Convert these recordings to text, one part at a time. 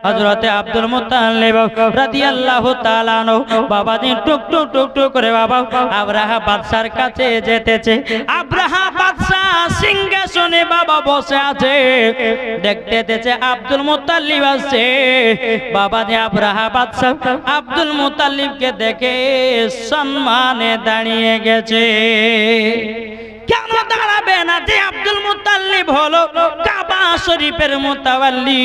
হযরতে Abdul Muttalib রাদিয়াল্লাহু তাআলা আনহু বাবাজি টুক টুক টুক টুক করে বাবা আব্রাহা বাদশার কাছে যেতেছে। আব্রাহা বাদশা সিংহাসনে বাবা বসে আছে, দেখতেছে আব্দুল মুত্তালিব আসছে। বাবাজি আব্রাহা বাদশা আব্দুল মুত্তালিবকে দেখে সম্মানে দাঁড়িয়ে গেছে। কেন দাঁড়াবে না? যে আব্দুল মুত্তালিব হলো কাবা শরীফের মুতাওয়াল্লি।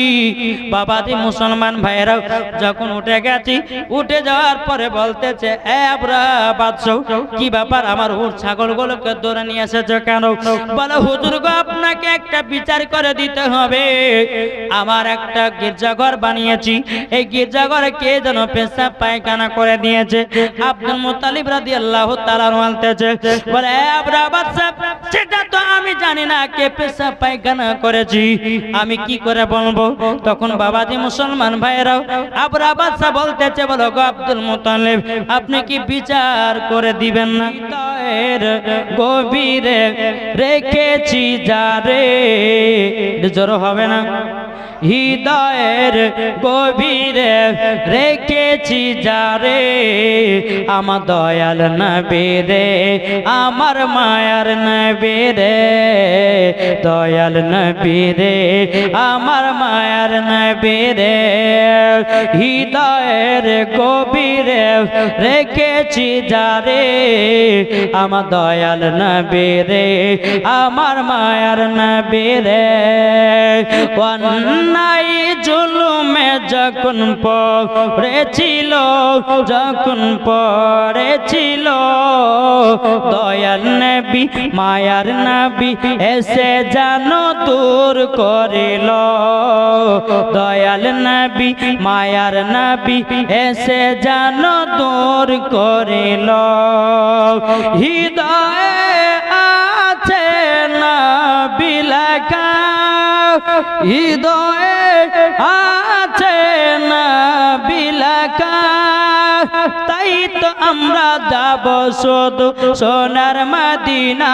বাবাজি মুসলমান ভাইরা যখন উঠে গেছি, উঠে যাওয়ার পরে বলতেছে, এ আব্রাহা বাদশা, কি ব্যাপার আমার উট ছাগলগুলোকে ধরে নিয়ে এসেছো কেন? বলে, হুজুর গো, আপনাকে একটা বিচার করে দিতে হবে। আমার একটা গির্জাঘর বানিয়েছি, এই গির্জাঘরে কে যেন পেশাব পায়খানা করে দিয়েছে। আব্দুল মুত্তালিব রাদিয়াল্লাহু তাআলা বলতেছে, বলে, এ আব্রাহা বাদশা, সেটা তো আমি জানি না কে পেশাব পায়খানা করেছি, আমি কি করে বলবো? তখন বাবাজি মুসলমান ভাইরাও আব্রাহা বাদশা বলতেছে, বলো গো আব্দুল মুত্তালিব, আপনি কি বিচার করে দিবেন না? হৃদয়ের গভীরে রেখেছি যারে, জোর হবে না? হৃদয়ের গভীরে রেখেছি যারে, আমার দয়াল নবী রে, আমার মায়ার নবী রে, দয়াল নবী রে, আমার মায়ার নবী রে, হৃদয়ের গভীরে রেখেছি যারে, আমার দয়াল নবী রে, আমার মায়ার নবী রে। নাই জুলুমে যখন পড়েছিল, যখন পড়েছিল, দয়াল নবী মায়ার নবী এসে জানো দূর করিল, দয়াল নবী মায়ার নবী এসে জানো দূর করিল, হৃদয়ে আছে নবী লেখা, হৃদয়ে আছে নবী লেখা, তাই তো আমরা যাব শুধু সোনার মদিনা,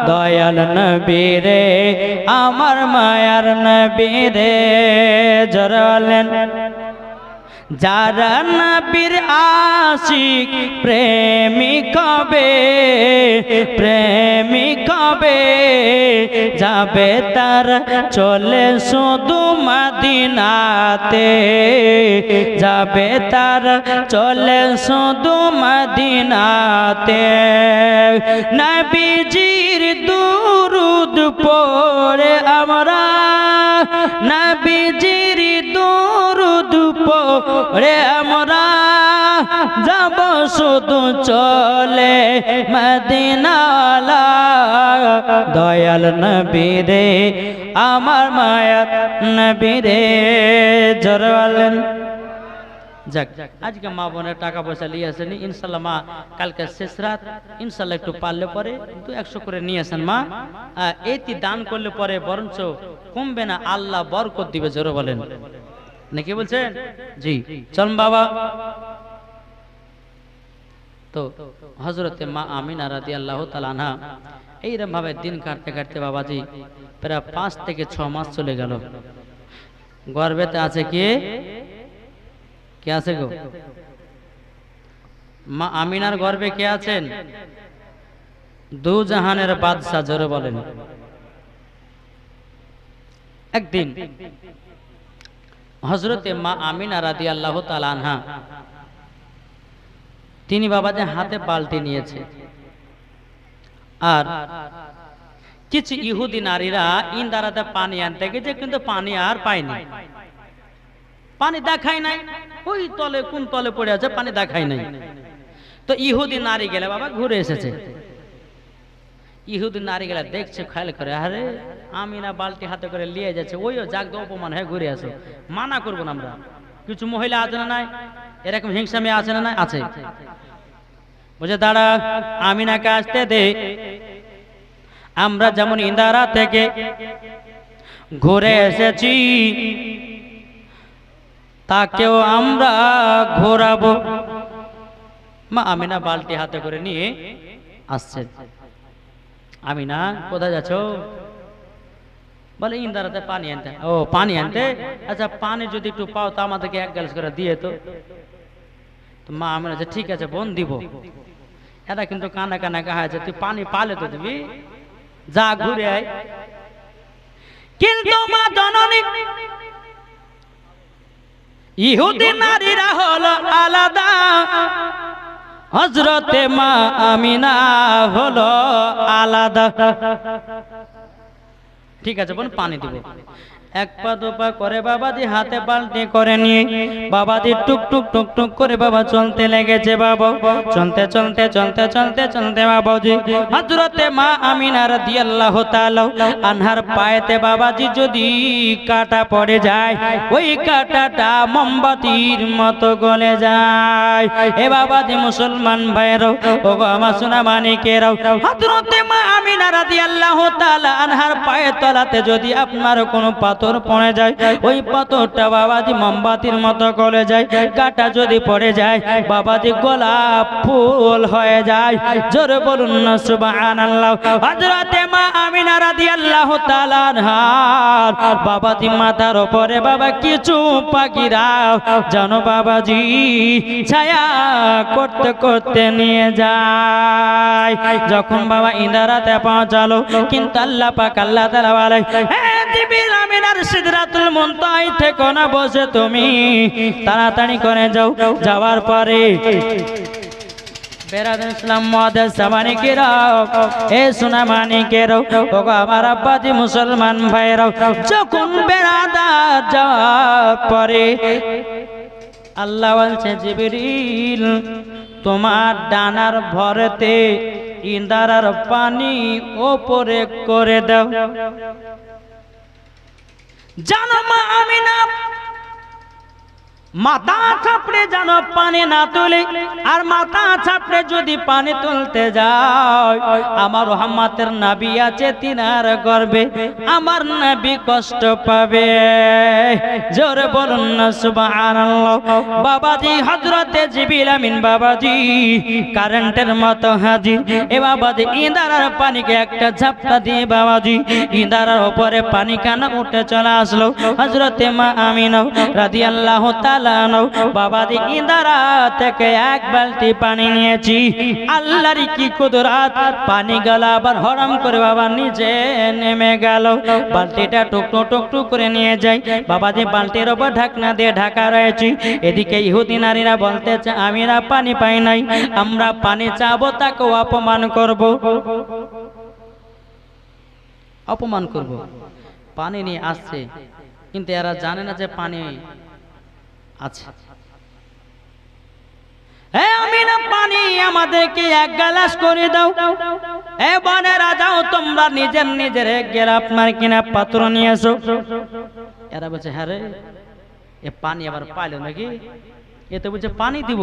দয়াল নবী রে, আমার মায়ার নবী রে। যারা বলেন, যারা নবীর আশিক প্রেমিক হবে, প্রেমিক হবে, যাবে তার চলে শুধু মদিনাতে, যাবে তার চলে শুধু মদিনাতে, নবীজির দুরূদ পড়ে আমরা, নবীজির দুরূদ পড়ে আমরা যাব শুধু চলে মদিনালা, দয়াল নবী রে, আমার মায়ার নবী রে। জোরে বলেন। যাক, আজকে মা বোনের টাকা পয়সা নিয়ে আসেনি, ইনশাল্লাহ মা কালকে শেষ রাত, ইনশাল্লাহ একটু পারলে পরে 200 করে নিয়ে আসেন মা। এটি দান করলে পরে বরঞ্চ কমবে না, আল্লাহ বরকত দিবে। জোরে বলেন নাকি বলছেন? জি, চল বাবা। তো হযরতে মা আমিনা রাদিয়াল্লাহু তাআলা আনহা এইরকম ভাবে দিন কাটতে কাটতে বাবাজি প্রায় 5 থেকে 6 মাস চলে গেল। গর্ভেতে আছে কে? কে আছে গো? মা আমিনার গর্ভে কে আছেন? দু জাহানের বাদশা। জোরে বলেন। একদিন হযরতে মা আমিনা রাদিয়াল্লাহু তাআলা আনহা তিনি বাবাজি হাতে বালতি নিয়েছে, আর কিছু ইহুদি নারীরা ইন্দারাতে পানি আনতে গেছে, কিন্তু পানি আর পায়নি, পানি দেখাই নাই, ওই তলে কোন তলে পড়ে আছে, পানি দেখাই নাই। তো ইহুদি নারী গেলে বাবা ঘুরে এসেছে, ইহুদি নারী গেলে দেখছে, খেয়াল করে, আরে আমিনা বালতি হাতে করে নিয়ে যাচ্ছে, ওইও যাক অপমান হয়ে ঘুরে আসো, মানা করবো না আমরা। কিছু মহিলা আছে না নাই, এরকম হিংসা মেয়ে আছে না নাই? আছে। বুঝে দাঁড়া, আমিনাকে আসতে দে, আমরা যেমন ইন্দারা থেকে ঘুরে এসেছি তাকেও আমরা ঘোরাবো। মা আমিনা বালতি হাতে করে নিয়ে আসছে। আমিনা, কোথায় যাচ্ছ? বলে ইন্দারাতে পানি আনতে। ও পানি আনতে, আচ্ছা পানি যদি একটু পাও তো আমাদেরকে এক গ্লাস করে দিয়ে তো। তো মা আমি বলছে ঠিক আছে বোন দিব। এরা কিন্তু কানা কানা কাহাছে তুই পানি পালে তো দিবি, যা ঘুরে আয়। কিন্তু মা জননী ইহুদি নারীরা হলো আলাদা, হযরতে মা আমিনা হলো আলাদা। ঠিক আছে বোন পানি দিব। এক পা দু পা করে বাবাজি হাতে বালতি করে নিয়ে বাবাজি টুক টুক টুক টুক করে বাবা চলতে লেগেছে। বাবা চলতে চলতে চলতে চলতে চলতে বাবাজি হযরতে মা আমিনা রাদিয়াল্লাহু তাআলা আনহার পায়েতে বাবাজি যদি কাটা পড়ে যায়, ওই কাটাটা মোমবাতির মতো গলে যায়। এ বাবাজি মুসলমান ভাইরা ও গো আমার সোনা মানিকেরাও, হযরতে মা আমিনা রাদিয়াল্লাহু তাআলা আনহার পায়ের তলাতে যদি আপনার কোনো পাথর পড়ে যায়, ওই পাথরটা বাবাজি মোমবাতির মতো গলে যায়। কাটা যদি পড়ে যায় বাবাজি গোলাপ ফুল হয়ে যায়। জোরে বলুন না সুবহানাল্লাহ। হযরতে মা আমিনা রাদিয়াল্লাহু তাআলা আনহার বাবাজি মাথার উপরে বাবা কিছু পাখিরা জানো বাবাজি ছায়া করতে করতে নিয়ে যায়। যখন বাবা ইন্দারাতে পৌঁছালো, কিন্তু আল্লাহ পাক আল্লাহ তাআলা বলে হে জিবরিল আমিনার সিদরাতুল মুনতাহায় থেকে না বসে তুমি তাড়াতাড়ি করে যাও। যাওয়ার পরে বেরাদার ইসলাম মুআদ্দাস সামানিকেরাও, এ সোনা মানিকেরাও, ওগো আমার আব্বাজি মুসলমান ভাইরাও, যখন বেরাদার যাওয়ার পরে আল্লাহ বলছে জিবরিল তোমার ডানার ভরেতে ইন্দারার পানি ওপরে করে দাও। জানো মা আমিনা মাথা ছাপড়ে যেন পানি না তুলে, আর মাথা ছাপড়ে যদি পানি তুলতে যায় আমার রহমতের নবী আছে তিনার গর্বে আমার নবী কষ্ট পাবে। জোরে বলুন না সুবহানাল্লাহ। বাবাজি হযরতে জিবরিল আমিন বাবাজি কারেন্টের মতো হাজির। এ বাবাজি ইন্দারার পানিকে একটা ঝাপটা দিয়ে বাবাজি ইন্দারার উপরে পানি কানা উঠে চলে আসলো। হযরতে মা আমিনা রাদিয়াল্লাহু তাআলা বাবাজি ইন্দারা থেকে এক বালতি পানি নিয়েছি। আল্লাহর কি কুদরত, পানি গলা আবার হরম করে বাবা নিচে নেমে গেল। বালতিটা টুকটু টুকটু করে নিয়ে যাই। বাবাজি বালতির উপর ঢাকনা দিয়ে ঢাকা রয়েছে। এদিকে ইহুদি নারীরা বলতেছে আমিরা পানি পাই নাই, আমরা পানি চাবো তাকে অপমান করব, অপমান করব। পানি নিয়ে আসছে কিন্তু এরা জানে না যে পানি আছে। আমিনা পানি আমাদেরকে এক গ্লাস করে দাও। এ বোনেরা যাও তোমরা নিজের নিজের এক গ্লাস আপনার কিনা পাত্র নিয়ে এসো। এরা বলছে হ্যাঁ রে এ পানি আবার পাইলো নাকি, এ তো বলছে পানি দিব,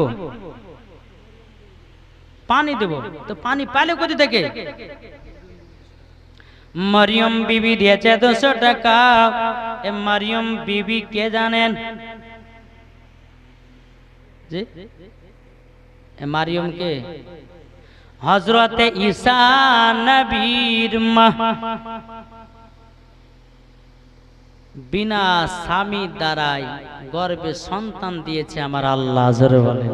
পানি দেব। তো পানি পাইলো কোথা থেকে? মরিয়ম বিবি দিয়েছে 200 টাকা। এ মরিয়ম বিবি কে জানেন? জি মারিয়ম কে? হযরতে ঈসা নবীর মা। বিনা স্বামী দ্বারাই গর্ভে সন্তান দিয়েছে আমার আল্লাহ। জোরে বলেন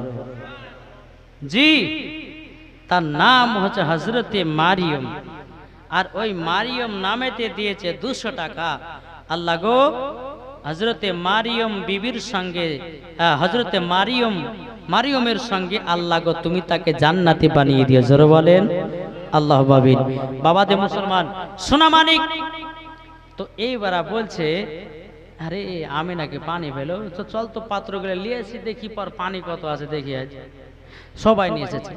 জি। তার নাম হচ্ছে হযরতে মারিয়ম। আর ওই মারিয়ম নামেতে দিয়েছে 200 টাকা। আল্লাহ গো হযরতে মারিয়ম বিবির সঙ্গে হযরতে মারিয়মের সঙ্গে আল্লাহ গো তুমি তাকে জান্নাতি বানিয়ে দিও। জোরে বলেন আল্লাহু আমিন। বাবাদে মুসলমান সোনা মানিক তো এইবারা বলছে আরে আমি নাকি পানি পেলো, তো চল তো পাত্রগুলো নিয়ে এসে দেখি পর পানি কত আছে দেখি। আজ সবাই নিয়ে এসেছে।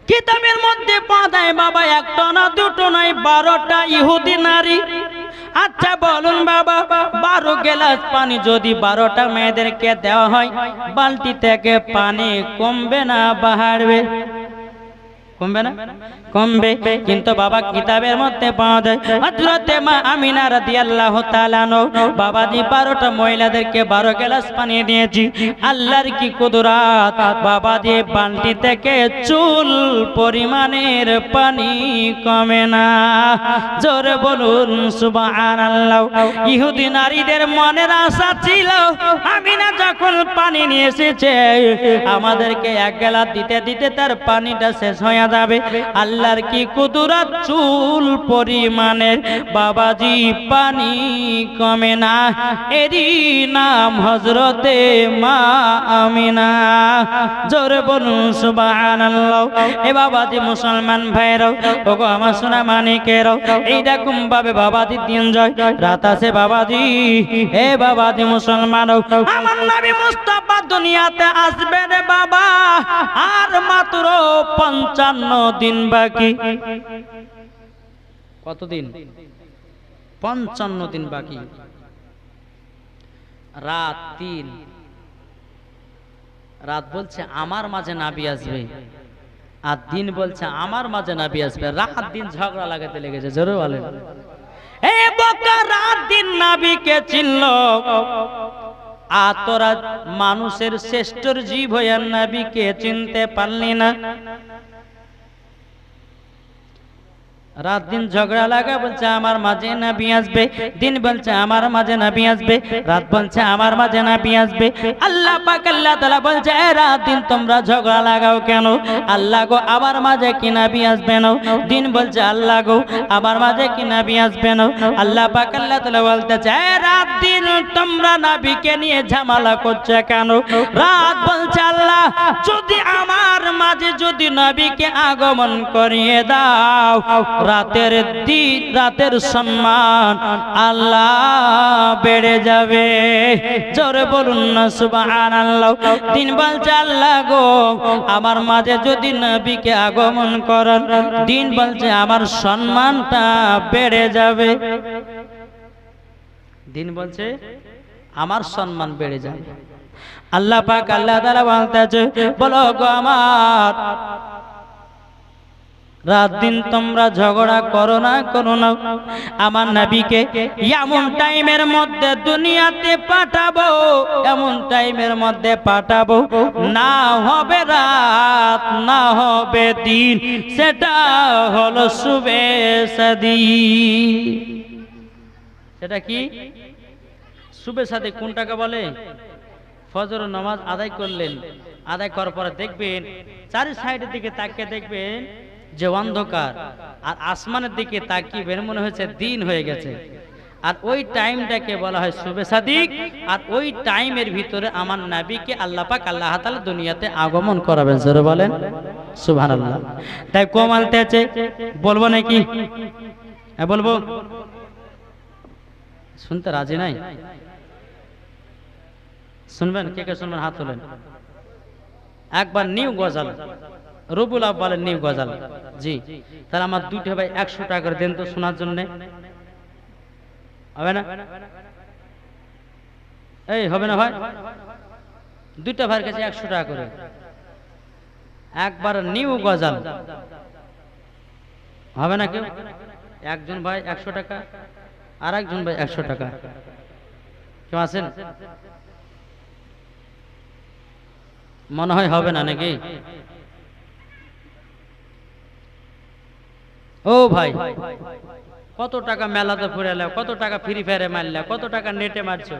কিতাবের মধ্যে পাতায় বাবা একটা না দুটো নয় 12টা ইহুদি নারী। আচ্ছা বলুন বাবা 12 গ্লাস পানি যদি 12টা মেয়েদেরকে দেওয়া হয় বালতি থেকে পানি কমবে না বাড়বে? কমবে না? কমবে। কিন্তু বাবা কিতাবের মধ্যে পাওয়া যায় হযরতে মা আমিনা রাদিয়াল্লাহু তাআলা বাবাজি 12টা মহিলাদেরকে 12 গ্লাস পানি দিয়েছি। আল্লাহর কি কুদরত, বাবাজি বালতি থেকে চুল পরিমাণের পানি কমে না। জোরে বলুন সুবহানাল্লাহ। ইহুদি নারীদের মনের আশা ছিল আমিনা যখন পানি নিয়ে এসেছে আমাদেরকে এক গ্লাস দিতে দিতে তার পানিটা শেষ হয়ে যাবে। আল্লাহর কি কুদরত, চুল পরিমাণের বাবাজি পানি কমে না। এরই নাম হযরতে মা আমিনা। জোরে বলুন সুবহানাল্লাহ। এ বাবাজি মুসলমান ভাইরাও, ওগো আমার সোনা মানিকেরাও, এইরকম ভাবে বাবাজি দিন যায় রাত আছে বাবাজি। এ বাবাজি মুসলমান, আমার নবী মুস্তাফা দুনিয়াতে আসবে রে বাবা, আর মাত্র 55 দিন বাকি। কতদিন? 55 দিন বাকি। রাত 3, রাত বলছে আমার মাঝে নবী আসবে, আর দিন বলছে আমার মাঝে নবী আসবে। রাত দিন ঝগড়া লাগাতে লেগেছে। জোরে বলেন। এ বোকা, রাত দিন নবীকে চিনল, আর তোরা মানুষের শ্রেষ্ঠর জীব হইয়া নবীকে চিনতে পারলি না। রাত দিন ঝগড়া লাগা, বলছে আমার মাঝে নবী আসবে, দিন বলছে আমার মাঝে নবী আসবে, রাত বলছে আমার মাঝে নবী আসবে। আল্লাহ পাক আল্লাহ তাআলা বলছে এ রাত দিন তোমরা ঝগড়া লাগাও কেন? আল্লাহ গো আমার মাঝে কি নবী আসবে না? দিন বলছে আল্লাহ গো আমার মাঝে কি নবী আসবে না? আল্লাহ পাক আল্লাহ তাআলা বলতেছে এ রাত দিন তোমরা নবীকে নিয়ে ঝামেলা করছো কেন? রাত বলছে আল্লাহ যদি আমার মাঝে যদি নবীকে আগমন করিয়ে দাও, রাতের দিন রাতের সম্মান আল্লাহ বেড়ে যাবে। জোরে বলুন না সুবহানাল্লাহ। দিন বলছে আল্লাহ গো আমার মাঝে যদি নবীকে আগমন করেন, দিন বলছে আমার সম্মানটা বেড়ে যাবে। দিন বলছে আমার সম্মান বেড়ে যাবে। আল্লাহ পাক আল্লাহ তাআলা বলতেছে বলো গো আমার রাত দিন তোমরা ঝগড়া করো না, করো না। আমার নবীকে এমন টাইমের মধ্যে দুনিয়াতে পাঠাবো, এমন টাইমের মধ্যে পাঠাবো, না হবে রাত না হবে দিন, সেটা হলো সুবে সাদি। সেটা কি? সুবে সাদি কোনটাকে বলে? ফজর নামাজ আদায় করলেন, আদায় করার পরে দেখবেন চারি সাইডের দিকে তাকিয়ে দেখবেন যে অন্ধকার, আর আসমানের দিকে তাকিয়ে মনে হচ্ছে দিন হয়ে গেছে, আর ওই টাইমটাকে বলা হয় সুবে সাদিক। আর ওই টাইমের ভিতরে আমার নবীকে আল্লাহ পাক আল্লাহ তাআলা দুনিয়াতে আগমন করাবেন। জোরে বলেন সুবহানাল্লাহ। তাই কমালতেছে, বলবো নাকি? হ্যাঁ বলবো। শুনতে রাজি নাই? শুনবেন? কে কে শুনবেন হাত তোলেন। একবার নিউ গজাল, রবুল আব্বালের নিউ গজাল। জি, তাহলে আমার দুটো ভাই 100 টাকা করে দেন তো শোনার জন্য। হবে না? এই হবে না ভাই? দুটো ভাইয়ের কাছে 100 টাকা করে। একবার নিউ গজাল হবে না কেউ? একজন ভাই 100 টাকা, আর একজন ভাই 100 টাকা। কেউ আছেন? মনে হয় হবে না নাকি? ও ভাই, কত টাকা মেলাতে ফুরালে, কত টাকা ফ্রি ফায়ারে মারলে, কত টাকা নেটে মারছো,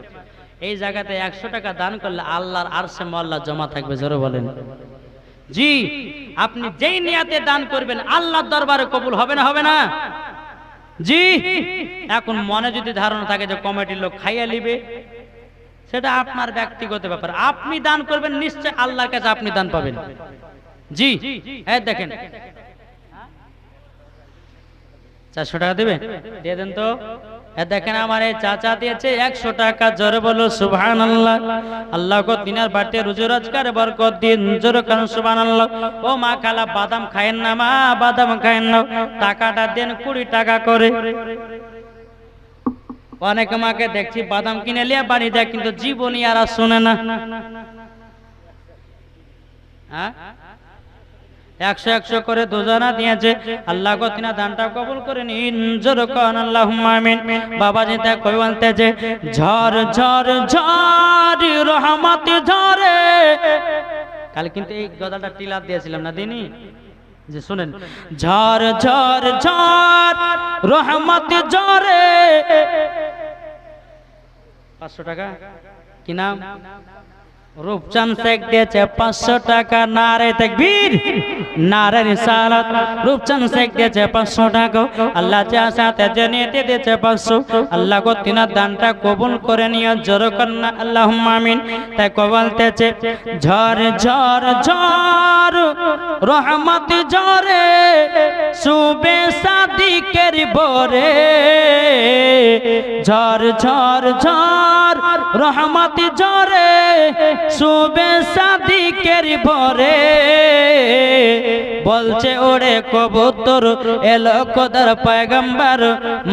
এই জায়গাতে 100 টাকা দান করলে আল্লাহর আরশে মোয়াল্লা জমা থাকবে। জোরে বলেন। জি, আপনি যেই নিয়াতে দান করবেন আল্লাহর দরবারে কবুল হবে না? হবে না? জি। এখন মনে যদি ধারণা থাকে যে কমিটির লোক খাইয়া নিবে, সেটা আপনার ব্যক্তিগত ব্যাপার। আপনি দান করবেন, নিশ্চয় আল্লাহর কাছে আপনি দান পাবেন। জি, এই দেখেন 400 টাকা দেবে, দিয়ে দেন তো। দেখেন আমার এই চাচা দিয়েছে 100 টাকা। জোরে বলো সুবহানাল্লাহ। আল্লাহ গো দিনার বাড়িতে রুজি রোজগার বরকত দিন। জোরে কারণ সুবহানাল্লাহ। ও মা খালা বাদাম খায়েন না, মা বাদাম খায়েন না, টাকাটা দেন 20 টাকা করে। অনেক মাকে দেখছি বাদাম কিনে লিয়ে বাড়ি যায়, কিন্তু জীবনই আর শোনে না। হ্যাঁ, 100 করে দুজনা দিয়েছে। আল্লাহ গো তিনা দানটা কবুল করে নিন, জোরে কোন আল্লাহুম্মা আমিন। বাবাজি তা কই বলতেছে ঝড় ঝড় ঝড় রহমত ঝরে। কাল কিন্তু এই গদাটা টিলা দিয়েছিলাম না দিনই, যে শুনেন ঝড় ঝড় ঝড় রহমত ঝরে। 500 টাকা কি নাম? রূপচাঁদ শেখ দিয়েছে 500 টাকা। নারে তাকবীর, নারে রিসালাত। রূপচাঁদ শেখ দিয়েছে 500 টাকা। আল্লাহ যা সাথে জেনেতে দিয়েছে 500। আল্লাহ গো তিনার দানটা কবুল করে নিও, জোরে করনা আল্লাহুম্মা আমিন। তাই বলতেছে ঝড় ঝড় ঝড় রহমত ঝরে, সুবে সাদিকের বরে। ঝড় ঝড় ঝড় রহমত ঝরে, সুবে সাদিকের ভরে। বলছে ওরে কবুতর এলো খোদার পয়গম্বর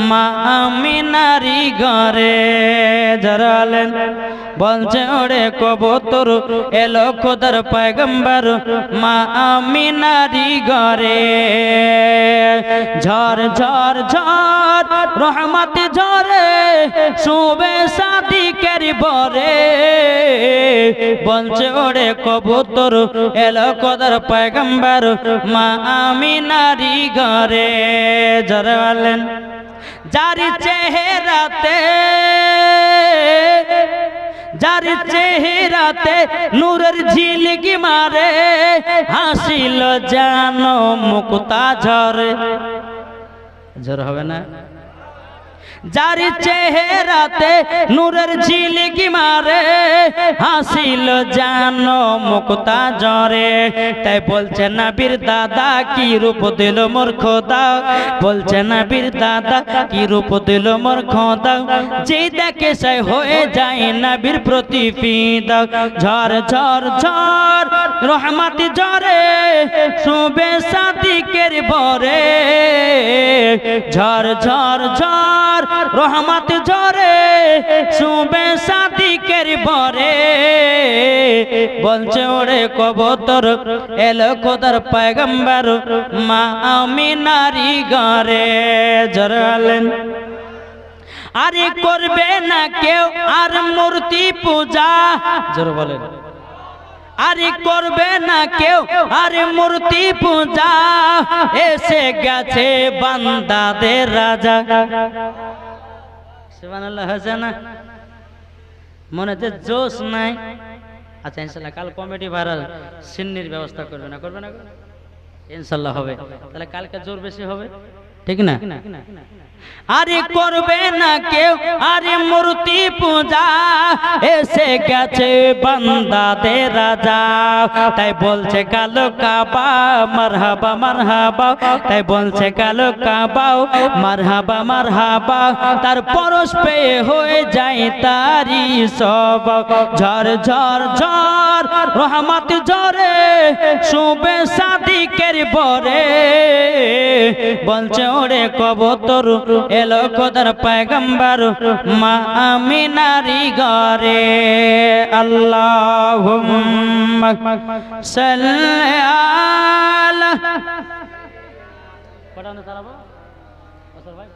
মা আমিনারি ঘরে। জরালেন বলছে ওরে কবুতর এলো খোদার পয়গম্বর মা আমিনারি ঘরে। ঝড় ঝড় ঝড় রহমত ঝরে, সুবে সাদিকের ভরে। বলছে ওরে কবুতর এলো খোদার পয়গম্বর মা আমিনারি ঘরে। জোরে বলেন যার চেহারাতে, যার চেহারাতে নূরের ঝিলকি মারে, হাসিল জানো মুক্তা ঝরে। ঝড় হবে না? যার চেহারাতে নূরের ঝিলকি মারে, হাসিল জানো মুক্তা ঝরে। তাই বলছে নবীর দাদা কি রূপ দিল মোর খোদা। বলছে নবীর দাদা কি রূপ দিল মোর খোদা। যে দেখে সে হয়ে যায় নবীর প্রতি ফিদা। ঝড় ঝড় ঝড় রহমত ঝরে, সুবে সাদিকের ভরে। ঝড় ঝড় ঝড় রহমত ঝরে, সুবে সাদিকের ভরে। বলছে ওরে কবুতর এলো খোদার পয়গম্বর মা আমিনারি ঘরে। জরালেন আরে করবে না কেউ আর মূর্তি পূজা। জোরে বলেন আরে করবে না কেউ আরে মূর্তি পূজা। এসে গেছে বান্দাদের রাজা। সুবহানাল্লাহ। হাসানা মনেতে জোশ নাই। আচ্ছা ইনশাআল্লাহ কাল কমিটি ভাড়ার সিন্নির ব্যবস্থা করবে না? করবে না ইনশাআল্লাহ হবে। তাহলে কালকে জোর বেশি হবে, ঠিক না? আরে করবে না কেউ আরে মূর্তি পূজা। এসে গেছে বান্দাদের রাজা। তাই বলছে কালো কাবা মারহাবা মারহাবা। তাই বলছে কালো কাবা মারহাবা মারহাবা। তার পরশ পেয়ে হয়ে যায় তারি সব। ঝড় ঝড় ঝড় রহমত ঝরে, সুবে সাদিকের ভরে। বলছে ওরে কবুতর এলো খোদার পয়গম্বর মা আমিনারি ঘরে। আল্লাহুম্মা সাল্লি আলা। পড়ানো চালাবো আসল ভাই।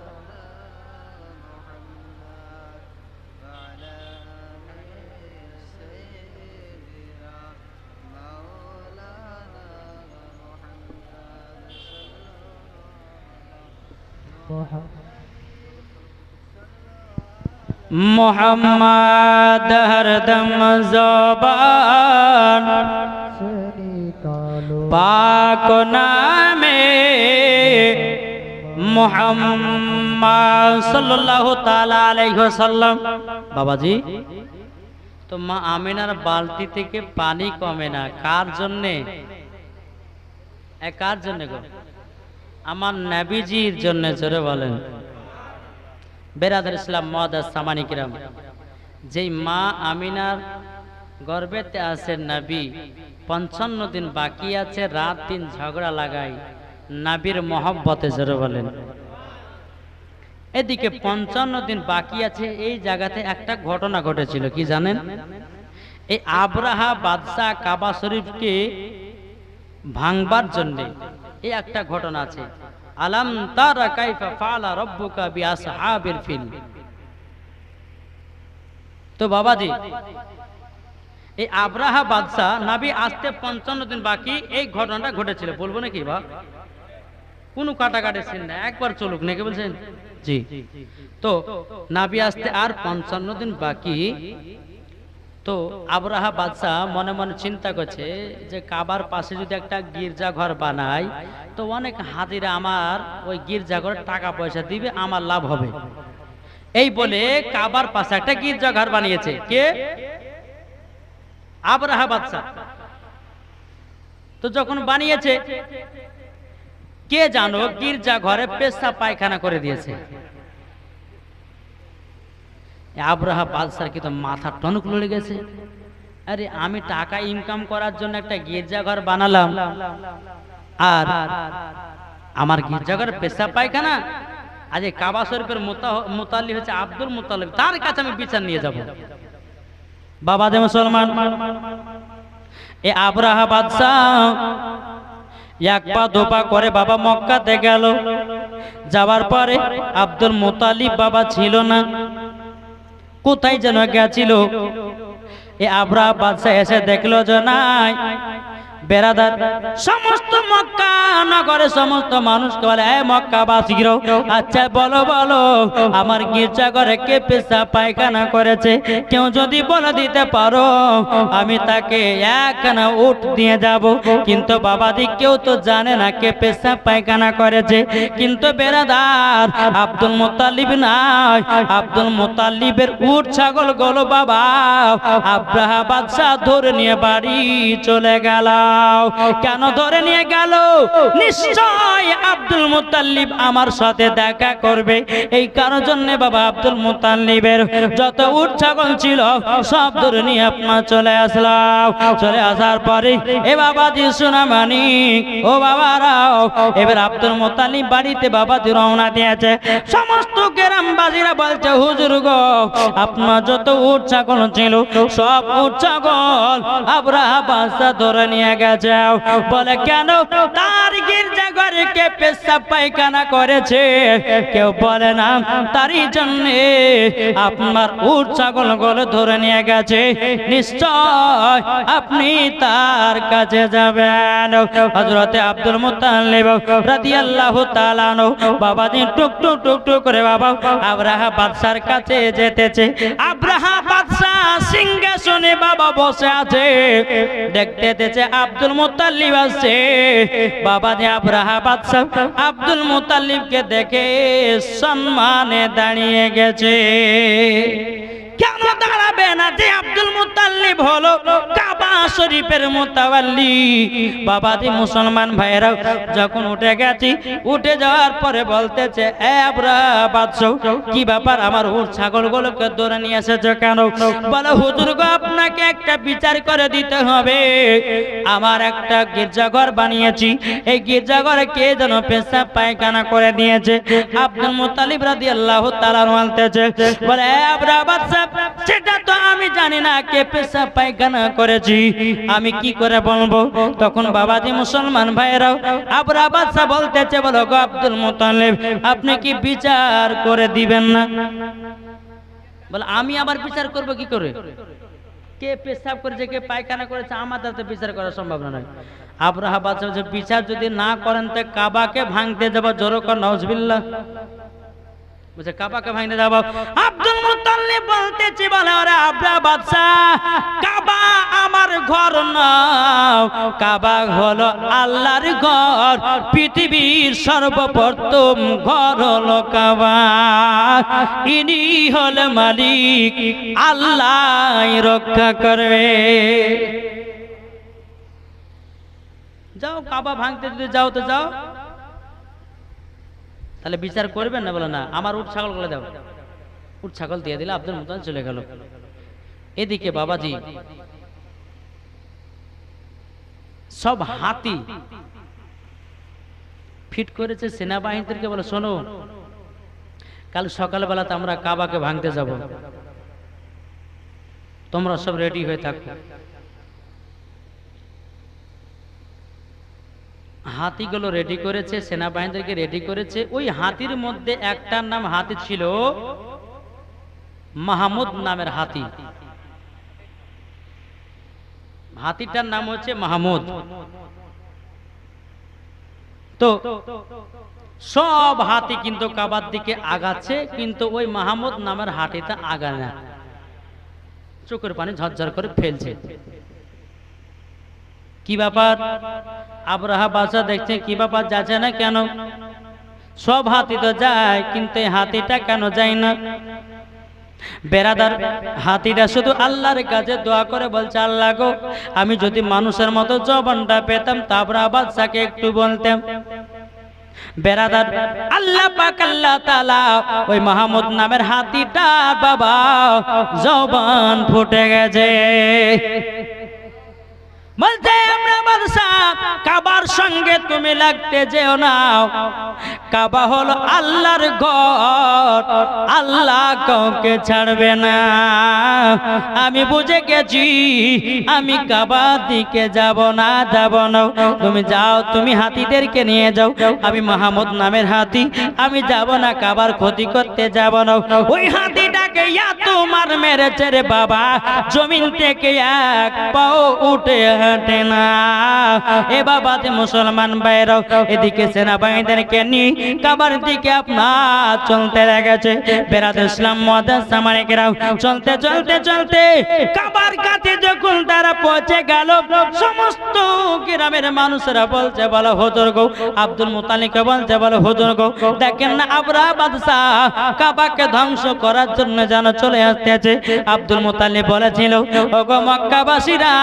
मोहम्मद हरदम ज़बान पाक नामे मोहम्मद सल्लल्लाहु ताला अलैहि वसल्लम। बाबाजी तो মা আমিনার বালতি থেকে পানি কমে না, কার জন্যে? কার জন্য গো? আমার নবীজির জন্য। জোরে বলেন। বেরাদার ইসলাম মুআদ্দাস সামানি কিরাম, যেই মা আমিনার গর্ভেতে আছে নবী, 55 দিন বাকি আছে, রাত দিন ঝগড়া লাগাই নবীর মহব্বতে। জোরে বলেন। এদিকে 55 দিন বাকি আছে, এই জায়গাতে একটা ঘটনা ঘটেছিল, কি জানেন? এই আব্রাহা বাদশাহ কাবা শরীফকে ভাঙবার জন্য। এই একটা ঘটনা আছে, আলাম তারা কাইফা ফাআলা রাব্বুকা বিআসহাবিল ফিল। তো বাবাজি, এই আব্রাহা বাদশাহ নবী আসতে 55 দিন বাকি এই ঘটনাটা ঘটেছিল। বলবো নাকি বা কোনো কাটাকাটি সিন না, একবার চলুক নাকি বলছেন? জি। তো নবী আসতে আর 55 দিন বাকি। তো আব্রাহা বাদশাহ মনে মনে চিন্তা করছে যে কাবার পাশে যদি একটা গির্জা ঘর বানাই তো অনেক হাজিরা আমার ওই গির্জা ঘরে টাকা পয়সা দিবে, আমার লাভ হবে। এই বলে কাবার পাশে একটা গির্জা ঘর বানিয়েছে। কে? আব্রাহা বাদশাহ। তো যখন বানিয়েছে, কে জানো গির্জা ঘরে পেশাব পায়খানা করে দিয়েছে। আব্রাহা বাদশার কি তো মাথা টনক লড়ে গেছে। আরে আমি টাকা ইনকাম করার জন্য একটা গির্জাঘর বানালাম, আর আমার গির্জাঘরে পেশাব পায়খানা। আজ কাবা শরীফের মুতাল্লি হচ্ছে আব্দুল মুতাল্লিব, তার কাছে আমি বিচার নিয়ে যাব। বাবা দে মুসলমান, এ আব্রাহা বাদশাহ এক পা দোপা করে বাবা মক্কাতে গেল। যাওয়ার পরে আব্দুল মুতাল্লিব বাবা ছিল না, কোথায় যেন গেছিল। এ আব্রাহা বাদশাহ এসে দেখলো যে নাই বেরাদার সমস্ত মক্কা নগরে সমস্ত মানুষকে বলে, এ মক্কাবাসীরা, আচ্ছা বলো বলো আমার গির্জা ঘরে কে পেশাব পায়খানা করেছে? কেউ যদি বলে দিতে পারো আমি তাকে একখানা উট দিয়ে যাব। কিন্তু বাবাজি কেউ তো জানে না কে পেশাব পায়খানা করেছে। কিন্তু বেরাদার আব্দুল মুতাল্লিব নাই, আব্দুল মুতাল্লিবের উট ছাগল গুলো বাবা আব্রাহা বাদশাহ ধরে নিয়ে বাড়ি চলে গেল। কেন ধরে নিয়ে গেল? নিশ্চয় আব্দুল মুতাল্লিব আমার সাথে দেখা করবে, এই কারণের জন্য বাবা আব্দুল মুতাল্লিবের যত উট ছাগল ছিল সব ধরে নিয়ে আপনার চলে আসলাম। চলে আসার পরে এ বাবাজি সোনা মানিক, ও বাবারাও, এবার আব্দুল মুতাল্লিব বাড়িতে বাবাজি রওনা দিয়েছে। সমস্ত গ্রামবাসীরা বলছে, হুজুর গো আপনার যত উট ছাগল ছিল সব উট ছাগল আব্রাহা বাদশাহ ধরে নিয়ে গেছে। বলে কেন? তার গির্জা ঘরে কে পেশাব পায়খানা করেছে কেউ বলে না, তারই জন্য আপনার উট ছাগল গুলো ধরে নিয়ে গেছে। নিশ্চয় আপনি তার কাছে যাবেন। হযরতে আব্দুল মুতাল্লিব রাদিয়াল্লাহু তাআলা আনহু বাবাজি টুক টুক টুক টুক করে বাবা আব্রাহা বাদশার কাছে যেতেছে। আব্রাহা বাদশা সিংহাসনে বাবা বসে আছে, দেখতেছে আব্দুল মুতাল্লিব আসছে। বাবাজি আব্রাহা বাদশা আব্দুল মুতাল্লিবকে দেখে সম্মানে দাঁড়িয়ে গেছে। কেন দাঁড়াবে না? যে আব্দুল মুতাল্লিব হলো কাবা শরীফের মুতাওয়াল্লি। বাবাজি মুসলমান ভাইরা যখন উঠে গেছি, উঠে যাওয়ার পরে বলতেছে, এ আব্রাহা বাদশাহ কি ব্যাপার আমার উট ছাগলগুলোকে ধরে নিয়ে এসেছো কেন? বলে হুজুর গো আপনাকে একটা বিচার করে দিতে হবে। আমার একটা গির্জাঘর বানিয়েছি, এই গির্জাঘরে কে যেন পেশাব পায়খানা করে দিয়েছে। আব্দুল মুতাল্লিব রাদিয়াল্লাহু তাআলা বলতেছে, বলে এ আব্রাহা বাদশাহ সেটা তো আমি জানি না কে পেশাব পায়খানা করেছি, আমি কি করে বলবো? তখন বাবাজি মুসলমান ভাইরাও আব্রাহা বাদশাহ বলতেছে, বলো গো আব্দুল মুতাল্লিব আপনি কি বিচার করে দিবেন না? বলে আমি আবার বিচার করব কি করে? কে পেশাব করেছে কে পায়খানা করেছে আমার দ্বারা বিচার করা সম্ভব নয়। আব্রাহা বাদশাহ যে বিচার যদি না করেন তো কাবাকে ভাঙতে যাব। জোরে কর নাউজুবিল্লাহ। বুঝে কাবাকে ভাঙতে যাব। আব্দুল মুতাল্লিব বলতেছে, বলে আরে আব্রাহা বাদশাহ কাবা আমার ঘর না, কাবা হলো আল্লাহর ঘর, পৃথিবীর সর্বপ্রথম ঘর হলো কাবা। ইনি হলো মালিক, আল্লাহ রক্ষা করবে। যাও কাবা ভাঙতে যদি যাও তো যাও, তাহলে বিচার করবেন না? বলে না, আমার উট ছাগল গুলো দাও। উট ছাগল দিয়ে দিলে আব্দুল মুতাল্লিব চলে গেল। এদিকে বাবাজি সব হাতি ফিট করেছে সেনাবাহিনীদেরকে, বলে শোনো কাল সকালবেলাতে আমরা কাবাকে ভাঙতে যাব, তোমরা সব রেডি হয়ে থাকো। হাতিগুলো রেডি করেছে, সেনাবাহিনীদেরকে রেডি করেছে। ওই হাতির মধ্যে একটার নাম হাতি ছিল মাহমুদ নামের হাতি, হাতিটার নাম হচ্ছে মাহমুদ। তো সব হাতি কিন্তু কাবার দিকে আগাচ্ছে, কিন্তু ওই মাহমুদ নামের হাতিটা আগায় না, চোখের পানি ঝরঝর করে ফেলছে। কি ব্যাপার? আব্রাহা বাদশা দেখছে কি ব্যাপার, যাচ্ছে না কেন? সব হাতি তো যায়, কিন্তু এই হাতিটা কেন যায় না? বেরাদার, হাতিটা শুধু আল্লাহর কাছে দোয়া করে বলছে, আল্লাহ গো, আমি যদি মানুষের মতো জবানটা পেতাম তারপর বাদশাকে একটু বলতাম। বেরাদার, আল্লাহ পাক আল্লাহ তাআলা ওই মাহমুদ নামের হাতিটা বাবা জবান ফুটে গেছে, বলতে আমরা বাদশা কাবার সঙ্গে তুমি লাগতে যেও না, কাবা হলো আল্লাহর ঘর, আল্লাহ কাউকে ছাড়বে না। আমি বুঝে গেছি, আমি কাবা দিকে যাব না, তুমি যাও, তুমি হাতিদেরকে নিয়ে যাও, আমি মাহমুদ নামের হাতি, আমি যাব না, কাবার ক্ষতি করতে যাব না। ওই হাতিটাকে তোমার মেরেছে রে বাবা, জমিন থেকে এক পাও উঠে হাঁটে না। এ বাবা যে মুসলমান ভাইরাও, এদিকে সেনাবাহিনীদেরকে নিয়ে কাবার দিকে আপনার চলতে লেগেছে। বেরাদুল ইসলাম মুআদ্দাস সামানিকেরাও, চলতে চলতে চলতে কাবার কাছে যখন তারা পৌঁছে গেল, সমস্ত গ্রামের মানুষেরা বলছে, বলো হুজুর গো, আব্দুল মুত্তালিবকে বলছে, বলো হুজুর গো, দেখেন না আব্রাহা বাদশা কাবাকে ধ্বংস করার জন্য যেন চলে আসতেছে। আব্দুল মুত্তালিব বলেছিল, ওগো মক্কাবাসীরা,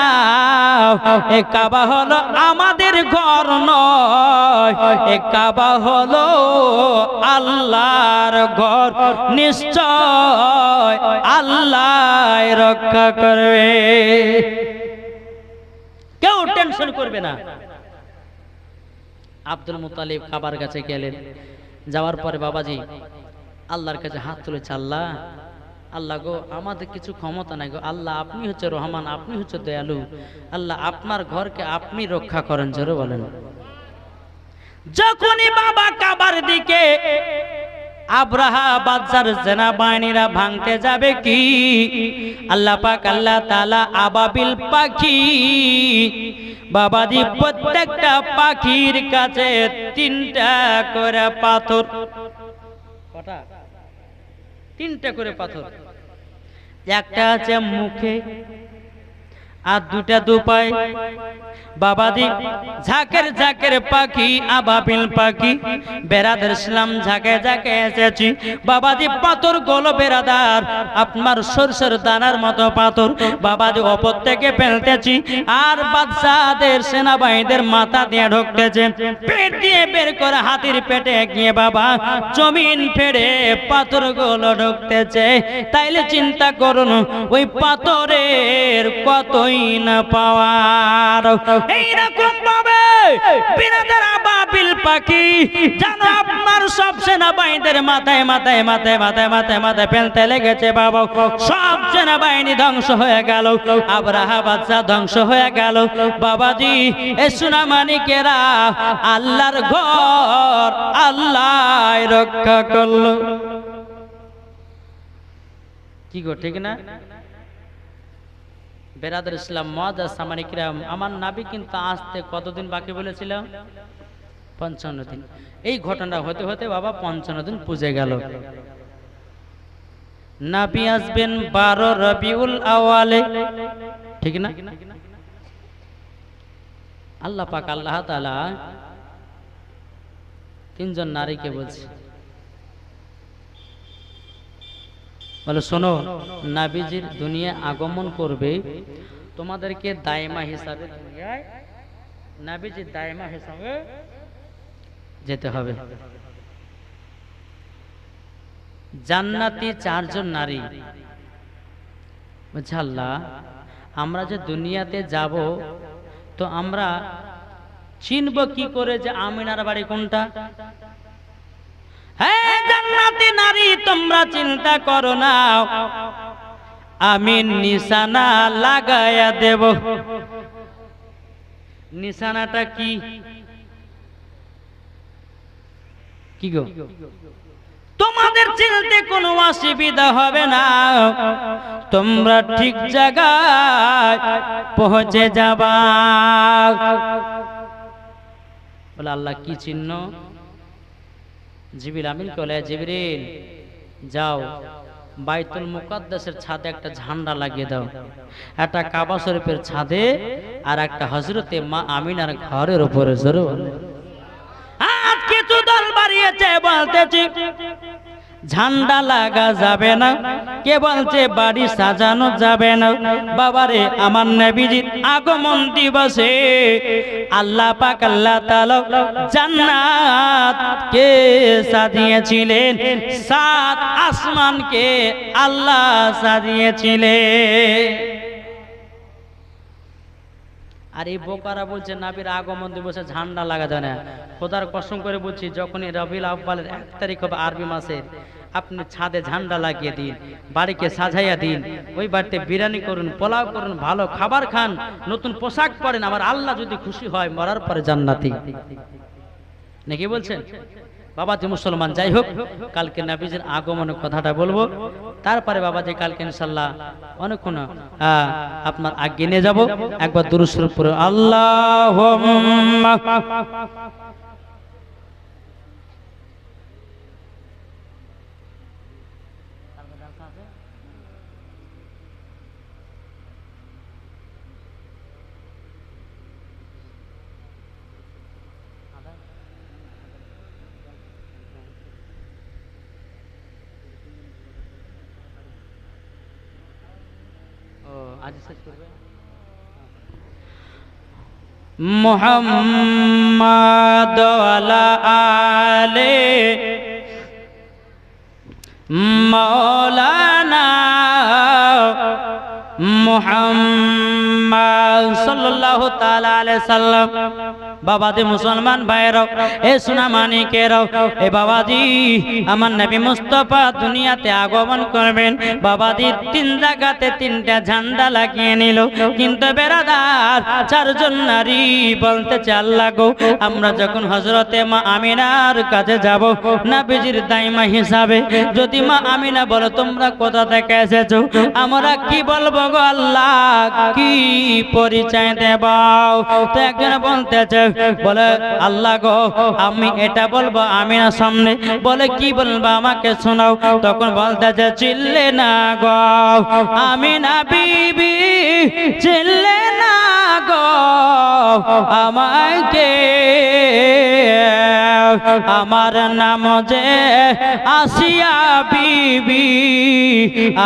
এ কাবা হলো আমাদের ঘর নয়, এ কাবা হলো আল্লাহর ঘর, নিশ্চয় আল্লাহ রক্ষা করবে, কেউ টেনশন করবে না। আব্দুল মুত্তালিব কাবার কাছে গেলেন, যাওয়ার পরে বাবাজি আল্লাহর কাছে হাত তুলেছে, আল্লাহ, আল্লাহ গো, আমাদের কিছু ক্ষমতা নাই গো, আল্লাহ আপনি হচ্ছে রহমান, আপনি হচ্ছে দয়ালু, আল্লাহ আপনার ঘরকে আপনি রক্ষা করেন, জোরে বলেন। যখনই বাবা কাবার দিকে আব্রাহা বাদশার সেনাবাহিনীরা ভাঙতে যাবে, কি আল্লাহ পাক আল্লাহ তাআলা আবাবিল পাখি, বাবাজি প্রত্যেকটা পাখির কাছে 3টা করে পাথর, কটা? 3টা করে পাথর, একটা আছে মুখে আর 2টা দুপায়। বাবাজি ঝাঁকের ঝাঁকের পাখি, আবাবিল পাখি, বেরাদার ইসলাম ঝাঁকে ঝাঁকে এসেছি। বাবাজি পাথর গুলো বেরাদার আপনার সরষের দানার মতো পাথর, বাবাজি ওপর থেকে ফেলতেছি, আর বাদশাদের সেনাবাহিনীদের মাথা দিয়ে ঢুকতেছে, পেট দিয়ে বের করে হাতির পেটে গিয়ে বাবা জমিন ফেড়ে পাথর গুলো ঢুকতেছে। তাইলে চিন্তা করুন, ওই পাথরের কতই না পাওয়ার। এইরকম ভাবে বিরাদার আবাবিল পাখি যেন আপনার সব সেনাবাহিনীদের মাথায় মাথায় মাথায় মাথায় মাথায় মাথায় ফেলতে লেগেছে বাবা। সব সেনাবাহিনী ধ্বংস হয়ে গেল, আব্রাহা বাদশা ধ্বংস হয়ে গেল। বাবাজি এ সোনামানিকেরা, আল্লাহর ঘর আল্লাহ রক্ষা করলো। কি গো, ঠিক না? বেরাদার ইসলাম মুআদ্দাস সামানিকরা, আমার নবী কিন্তু আসতে কতদিন বাকি বলেছিল? 55 দিন। এই ঘটনা হতে হতে বাবা 55 দিন পুজে গেল। নবী আসবেন 12 রবিউল আওয়ালে, ঠিক না? আল্লাহ পাক আল্লাহ তাআলা 3 জন নারীকে বলছে, বলে শোনো, নবীজির দুনিয়া আগমন করবে, তোমাদেরকে দায়মা হিসাবে দুনিয়ায় নবীজির দায়মা হিসাবে যেতে হবে। জান্নাতি 4 জন নারী বলছে, আল্লাহ আমরা যে দুনিয়াতে যাব, তো আমরা চিনব কি করে যে আমিনার বাড়ি কোনটা? হ্যাঁ জান্নাতি নারী, তোমরা চিন্তা করো না, আমি নিশানা লাগায়া দেব। নিশানাটা কি? কি গো, তোমাদের চিনতে কোনো অসুবিধা হবে না, তোমরা ঠিক জায়গায় পৌঁছে যাবা। বলে আল্লাহ কি চিহ্ন? জিবরিল আমিন বলে, জিবরিল যাও বাইতুল মুকাদ্দাসের ছাদে একটা ঝান্ডা লাগিয়ে দাও, একটা কাবা শরীফের ছাদে আর একটা হযরতে মা আমিনার ঘরের উপরে। জোরে বলে আজ কিছু দল বাড়িয়েছে, বলতেছি ঝান্ডা লাগা যাবে না, কে বলছে বাড়ি সাজানো যাবে না। বাবারে আমার নবীজির আগমন দিবসে আল্লাহ পাক আল্লাহ তাআলা জান্নাত কে সাজিয়েছিলেন, সাত আসমানকে আল্লাহ সাজিয়েছিলেন। আর এই বোকারা বলছে নবীর আগমন দিবসে ঝান্ডা লাগা যায় না। খোদার কসম করে বলছি, যখনই রবিউল আউয়ালের 1 তারিখ হবে আরবি মাসের, আপনি ছাদে ঝান্ডা লাগিয়ে দিন, বাড়িকে সাজাইয়া দিন, ওই বাড়িতে বিরিয়ানি করুন, পোলাও করুন, ভালো খাবার খান, নতুন পোশাক পরেন, আমার আল্লাহ যদি খুশি হয় মরার পরে জান্নাতি। নাকি বলছেন বাবাজি মুসলমান? যাই হোক, কালকে নবীজির আগমনের কথাটা বলবো, তারপরে বাবাজি কালকে ইনশাআল্লাহ অনেকক্ষণ আপনার আগে নিয়ে যাব। একবার দুরূদ শরীফ পড়ে আল্লাহুম্মা মুহাম্মাদ ওয়ালা আলে মাওলানা মুহাম্মদ সাল্লাল্লাহু তাআলা আলাইহি সাল্লাম। বাবাজি মুসলমান ভাইরাও, এ সোনা মানিকেরাও, এ বাবাজি আমার নবী মুস্তাফা দুনিয়াতে আগমন করবেন। বাবাজি 3 জায়গাতে 3টা ঝান্ডা লাগিয়ে নিল, কিন্তু বেরাদার 4 জন নারী বলতেছে আল্লাহ গো, আমরা যখন হযরতে মা আমিনার কাছে যাব নবীজির দাইমা হিসাবে, যদি মা আমিনা বলে তোমরা কোথা থেকে এসেছো, আমরা কি বলবো গো আল্লাহ, কি পরিচয় দেব? তো একজন বলতেছে, বলে আল্লাহ গো আমি এটা বলবো আমিনার সামনে। বলে কি বলবো আমাকে শোনাও। তখন বলতেছে চিল্লে না গো আমিনা বিবি, চিল্লে না গো আমাকে, আমার নাম যে আসিয়া বিবি,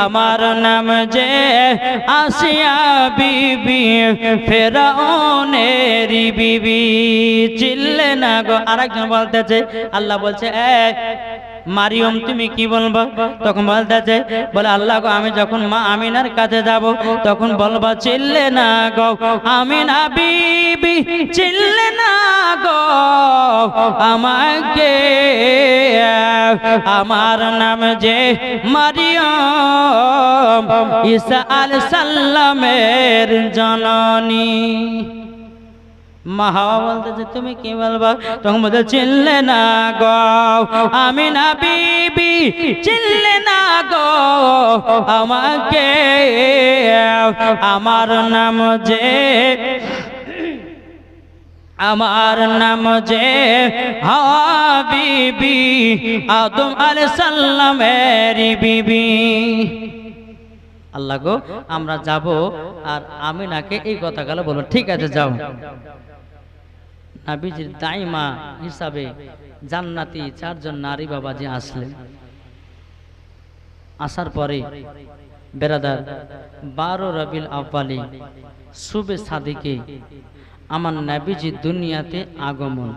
আমার নাম যে আসিয়া বিবি, ফেরাউনের বিবি, চিল্লে না গো। আরেকজন বলতেছে, আল্লাহ বলছে এ মারিয়ম তুমি কি বলবো? তখন বলতেছে, বলে আল্লাহ গো আমি যখন মা আমিনার কাছে যাব তখন বলবো চিল্লে না গো আমিনা বিবি, চিল্লে না গো আমাকে, আমার নাম যে মারিয়ম, ঈসা আলাইহিস সালামের জননী। মা হাওয়া বলতেছে তুমি কি বলবা? তখন বলতে চিল্লে না গো আমিনা বিবি, চিল্লে না গো আমাকে, আমার নাম যে, আমার নাম যে হাওয়া বিবি, আদম আলাইহিস সালামের বিবি। আল্লাহ গো আমরা যাব আর আমিনাকে এই কথাগুলো বলবো। ঠিক আছে যাও। নবীজির দাইমা হিসাবে জান্নাতি 4 জন নারী বাবাজি আসলেন। আসার পরে বেরাদার 12 রবিউল আউয়ালে শুবে সাদিকে আমার নবীজি দুনিয়াতে আগমন।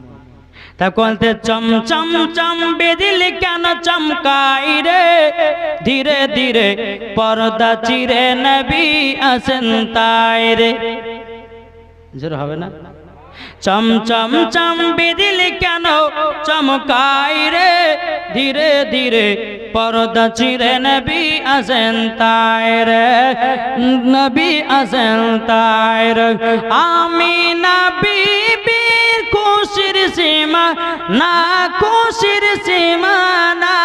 তা বলতে চম চম চম বিজলি কেন চমকাই রে, ধীরে ধীরে পর্দা চিরে নবী আসেন তাই রে। জোর হবে না? চম চম চম বিজলি কেন চমকাই রে, ধীরে ধীরে পর্দা চিরে নবী আসেন তাই রে, নবী আসেন তাই রে। আমিনা বিবি খুশির সীমা না, খুশির সীমা মানা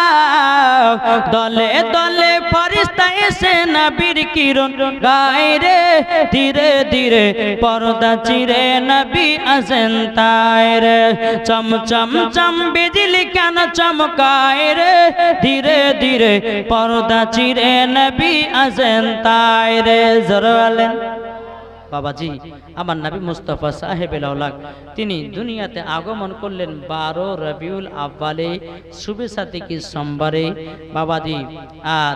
দলে দলে ফেরেশতা এসে নবীর কিরণ গায় রে ধীরে ধীরে পর্দা চিরে নবী আসেন তাই রে চম চম চম বিজলি কেন চমকায় রে ধীরে ধীরে পর্দা চিরে নবী আসেন তাই রে জোরে বলেন বাবাজি আমার নবী মুস্তাফা সাহেবুল আওলাদ তিনি দুনিয়াতে আগমন করলেন 12 রবিউল আউয়ালে শুভে সাথে কি সোমবারে বাবাজি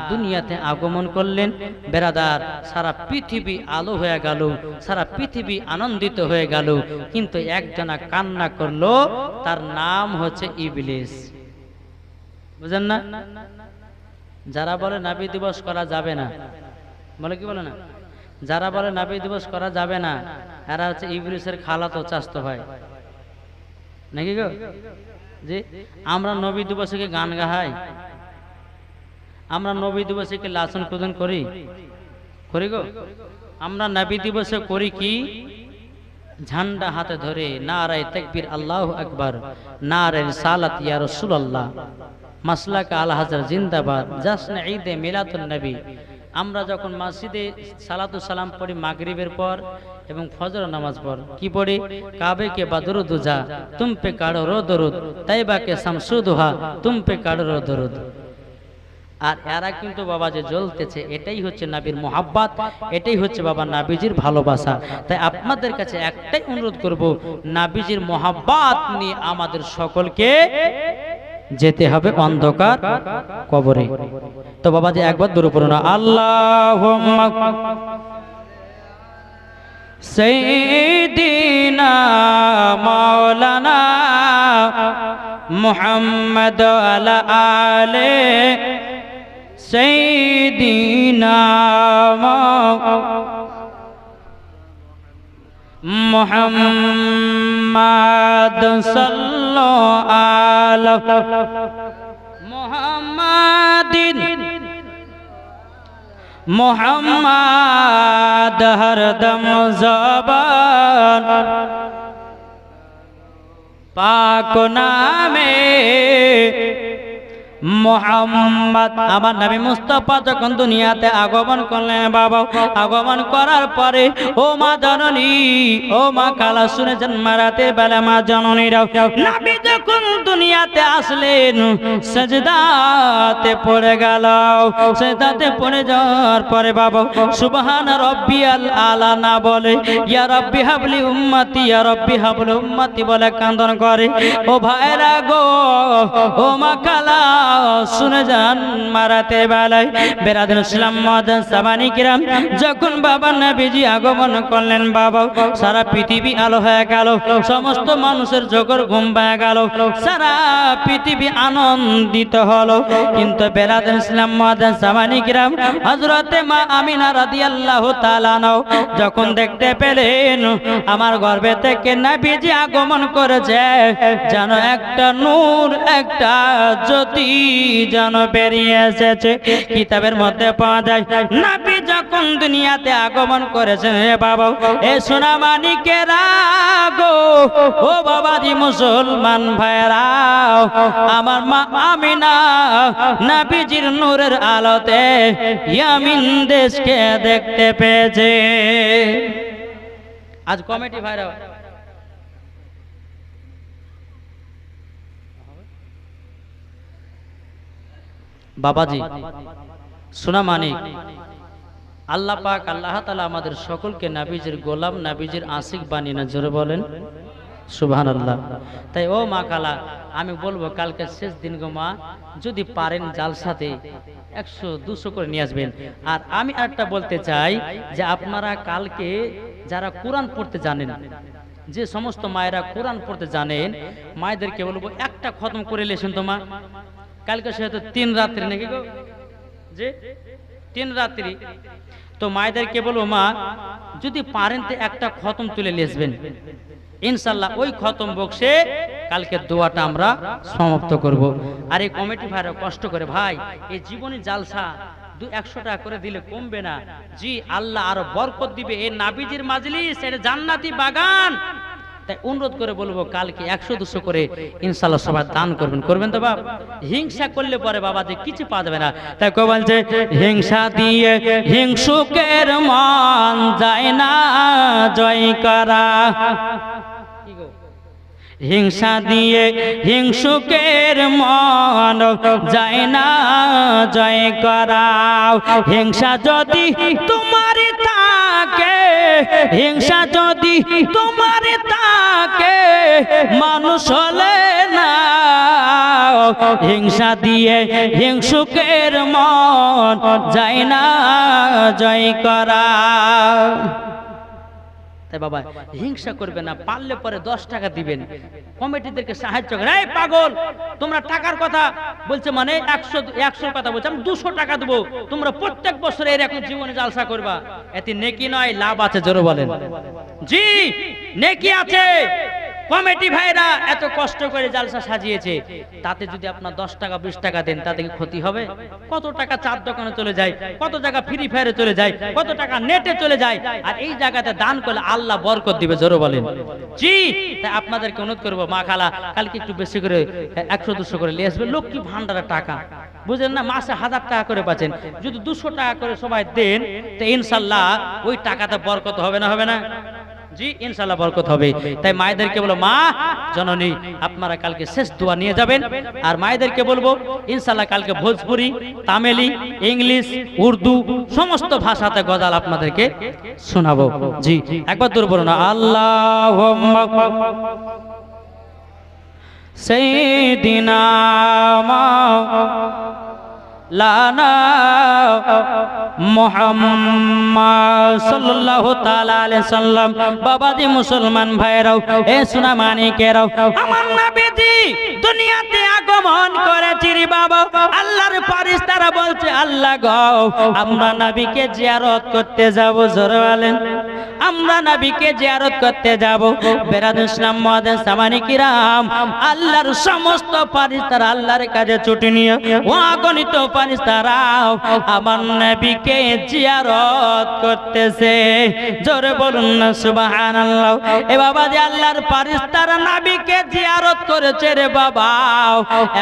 দুনিয়াতে আগমন করলেন বেরাদার সারা পৃথিবী আলো হয়ে গেল সারা পৃথিবী আনন্দিত হয়ে গেল কিন্তু একজনা কান্না করলো তার নাম হচ্ছে ইবলিস বুঝেন না যারা বলে নবী দিবস করা যাবে না বলে কি বলে না যারা বলে নবী দিবস করা যাবে না এরা হচ্ছে ইবলিসের খালাতো চাচতো ভাই নাকি গো জি আমরা নবী দিবসে কি গান গাই আমরা নবী দিবসে কি লাচন কুদন করি করি গো আমরা নবী দিবসে করি কি ঝান্ডা হাতে ধরে নারায়ে তাকবীর আল্লাহু আকবার নারায়ে রিসালাত ইয়া রাসূলুল্লাহ মাসলাক আল হাজর জিন্দাবাদ জাশ্ন ঈদে মিলাদুন নবী আমরা যখন মসজিদে সালাতু সালাম পড়ি মাগরিবের পর এবং ফজর নামাজ পর কি পড়ি কাবে কে বদরুদ যা তুম পে কাড়ো রো দরুদ তাইবা কে শামসুদুহা তুম পে কাড়ো রো দরুদ আর এরা কিন্তু বাবা যে জ্বলতেছে এটাই হচ্ছে নবীর মোহাব্বত এটাই হচ্ছে বাবা নবীজির ভালোবাসা তাই আপনাদের কাছে একটাই অনুরোধ করব নবীজির মোহাব্বত নিয়ে আমাদের সকলকে যেতে হবে অন্ধকার কবরে তো বাবাজি একবার দূরে পড়ুন আল্লাহুম্মা সাইয়্যিদিনা মাওলানা মুহাম্মদ আলা আলে সাইয়্যিদিনা মুহাম্মদ সাল্লাল্লাহু আলা মুহাম্মাদিন মুহাম্মদ হরদম জবান পাক নামে মুহাম্মদ আমার নবী মুস্তাফা যখন দুনিয়াতে আগমন করলেন বাবা আগমন করার পরে ও মা জননী ও মা কালা শুনেছেন মারাতে বেলা মা জননীরা নবী যখন দুনিয়াতে আসলেন সিজদাতে পড়ে গেল সিজদাতে পড়ে যাওয়ার পরে বাবা সুবহান রাব্বিয়াল আলা না বলে ইয়া রাব্বি হাবলি উম্মতি ইয়া রাব্বি হাবলি উম্মতি বলে কান্দন করে ও ভাইরা গো ও মা কালা শুনে যান মারাতে বেলায় বেরাদুল ইসলাম মাদান সামানি কিরাম যখন বাবা নবীজি আগমন করলেন বাবা সারা পৃথিবী আলো হয়ে গেল সমস্ত মানুষের চোখের ঘুম ভেঙে গেল সারা পৃথিবী আনন্দিত হলো কিন্তু বেরাদুল ইসলাম মাদান সামানি কিরাম হযরতে মা আমিনা রাদিয়াল্লাহু তাআলা আনহা যখন দেখতে পেলেন আমার গর্ভে থেকে নবীজি আগমন করেছে যেন একটা নূর একটা জ্যোতি যেন বেরিয়ে এসেছে কিতাবের মধ্যে পাওয়া যায় নবী যখন দুনিয়াতে আগমন করেছেন হে বাবা এ সোনা মানিকেরা গো ও বাবাজি মুসলমান ভাইরা আমার মা আমিনা নবীজির নূরের আলোতে ইয়ামিন দেশকে দেখতে পেয়েছে আজ কমিটি ভাইরা বাবাজি সোনা মানিক আল্লাহ পাক আল্লাহ তাআলা আমাদের সকলকে নবীজির গোলাম নবীজির আশিক বানিয়ে না জোরে বলেন সুবহানাল্লাহ তাই ও মা কালা আমি বলবো কালকে শেষ দিন গো মা যদি পারেন জালসাতে 100-200 করে নিয়ে আসবেন আর আমি আরেকটা বলতে চাই যে আপনারা কালকে যারা কোরআন পড়তে জানেন যে সমস্ত মায়েরা কোরআন পড়তে জানেন মায়েদেরকে বলবো একটা খতম করে লেছেন তো মা কালকে সেহেতু 3 রাত্রি নাকি গো যে 3 রাত্রি তো মায়েদেরকে বলবো মা যদি পারেন তো একটা খতম তুলে লিখবেন ইনশাআল্লাহ ওই খতম বক্সে কালকে দোয়াটা আমরা সমাপ্ত করব আর এই কমিটি ভাইরা কষ্ট করে ভাই এই জীবনী জালসা 100 টাকা করে দিলে কমবে না জি আল্লাহ আরো বরকত দিবে এই নবীজির মাজলিস এটা জান্নাতি বাগান তাই অনুরোধ করে বলবো কালকে 100-200 করে ইনশাআল্লাহ সবাই দান করবেন, করবেন তো বাপ? হিংসা করলে পরে বাবা যে কিছু পাওয়া যাবে না। তাই কো বলছে হিংসা দিয়ে হিংসুকের মন যায় না জয় করা, হিংসা দিয়ে হিংসুকের মন যায় না জয় করা। হিংসা যদি তোমার থাকে, হিংসা যদি তোমার থাকে, মানুষ হলে না। হিংসা দিয়ে হিংসুকের মন যায় না জয় করা। বাবা হিংসা করবে না, পারলে পরে 10 টাকা দিবেন, কমিটিদেরকে সাহায্য করেন। এই পাগল তোমরা টাকার কথা বলছে মানে 100 কথা বলছে, আমি 200 টাকা দেবো, তোমরা প্রত্যেক বছর এরকম জীবনে জালসা করবা, এতে নেকি নয় লাভ আছে, জোরে বলেন। জি নেকি আছে। কমিটি ভাইরা এত কষ্ট করে জালসা সাজিয়েছে, তাতে যদি আপনার 10 টাকা 20 টাকা দেন তাতে কি ক্ষতি হবে? কত টাকা চার দোকানে চলে যায়, কত টাকা ফ্রি ফায়ারে চলে যায়, কত টাকা নেটে চলে যায়, আর এই জায়গাতে দান করলে আল্লাহ বরকত দিবে, জোরে বলেন। জি তাই আপনাদেরকে অনুরোধ করবো মা খালা কালকে একটু বেশি করে 100-200 করে নিয়ে আসবে। লক্ষ্মী ভান্ডারের টাকা বুঝলেন না, মাসে 1000 টাকা করে পাচ্ছেন, যদি 200 টাকা করে সবাই দেন তো ইনশাল্লাহ ওই টাকাতে বরকত হবে না, হবে না? জি ইনশাআল্লাহ বরকত হবে। তাই মায়েদেরকে বলো মা জননী আপনারা কালকে শেষ দোয়া নিয়ে যাবেন, আর মায়েদেরকে বলবো ইনশাআল্লাহ কালকে ভোজপুরি, তামিলি, ইংলিশ, উর্দু সমস্ত ভাষাতে গজল আপনাদেরকে শোনাবো। জি একবার দূর বলুন আল্লাহুম্মা সাইয়্যিদিনা লানা মুহাম্মদ সাল্লাল্লাহু তাআলা আলাইহি সাল্লাম। বাবাজি মুসলমান ভাইরাও, এ সোনা মানিকেরাও, আমার নবীজি দুনিয়াতে আগমন করেছে রে বাবা। আল্লাহর ফেরেশতারা বলছে আল্লাহ গো আমরা নবীকে জিয়ারত করতে যাব, জোরে বলেন আমরা নবীকে জিয়ারত করতে যাব। বেরাদুল ইসলাম মুআদ্দিন সামানি কিরাম, আল্লাহর সমস্ত ফেরেশতারা আল্লাহর কাছে ছুটে নিয়ে ও আগনিত ফেরেশতারা আমার নবীকে জিয়ারত করতেছে, জোরে বলুন না সুবহানাল্লাহ। এ বাবা যে আল্লাহর ফেরেশতারা নবীকে জিয়ারত করেছে রে বাবা।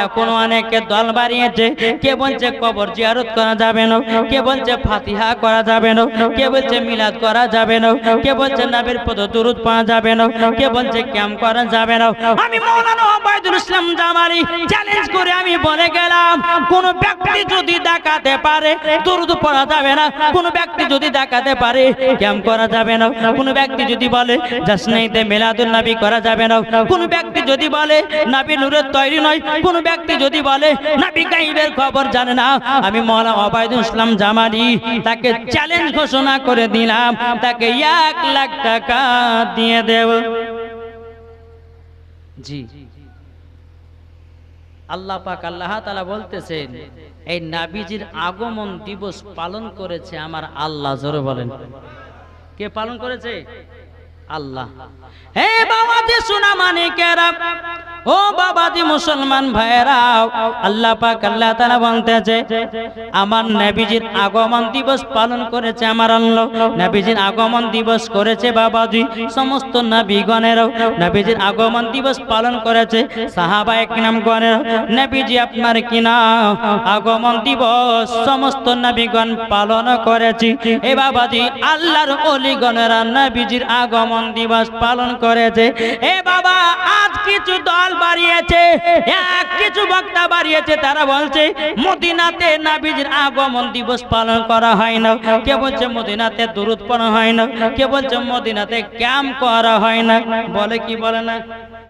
এখন অনেকে দল বাড়িয়েছে, কে বলছে কবর জিয়ারত করা যাবে না, কে বলছে ফাতিহা করা যাবে না, কে বলছে মিলাদ করা যাবে না, কে বলছে নবীর প্রতি দরুদ পড়া যাবে না, কে বলছে ক্যাম্প করা যাবে না। আমি মাওলানা ওবায়দুল ইসলাম জামালি চ্যালেঞ্জ করে আমি বলে গেলাম কোন ব্যক্তি যদি দেখাতে পারে দরুদ পড়া যাবে না, কোন ব্যক্তি যদি দেখাতে পারে ক্যাম্প করা যাবে না, কোন ব্যক্তি যদি বলে জাসনাইতে মিলাদুন নবী করা যাবে না, কোন ব্যক্তি যদি বলে নবী নূরের তৈরি নয়, কোন ব্যক্তি যদি বলে নবী গায়বের খবর জানে না, আমি মাওলানা ওবায়দুল ইসলাম জামালি তাকে চ্যালেঞ্জ ঘোষণা করে দিলাম, তাকে 1 লাখ টাকা দিয়ে দেব। জি আল্লাহ পাক আল্লাহ তাআলা বলতেছেন এই নবীজির আগমন দিবস পালন করেছে আমার আল্লাহ, জোরে বলেন কে পালন করেছে? আল্লাহ। হে বাবাজি সোনা মানিকেরা, ও বাবাজি মুসলমান ভাইরা, আল্লাহ পাক আল্লাহ তাআলা বলতেছে আমার নবীজির আগমন দিবস পালন করেছে আমার আল্লাহ। নবীজির আগমন দিবস করেছে বাবাজি সমস্ত নবীগণেরাও, নবীজির আগমন দিবস পালন করেছে সাহাবায়ে কিরামগণেরাও। নবীজি আপনার কিনা আগমন দিবস সমস্ত নবীগণ পালন করেছে। এ বাবাজি আল্লাহর ওলিগণেরা নবীজির আগমন দিবস পালন করেছে। এ বাবা আজ কিছু দল বাড়িয়েছে, কিছু বক্তা বাড়িয়েছে, তারা বলছে মদিনাতে নবীজির আগমন দিবস পালন করা হয় না, কে বলছে মদিনাতে দরুদ পড়া হয় না, কে বলছে মদিনাতে ক্যাম্প করা হয় না, বলে কি বলে না?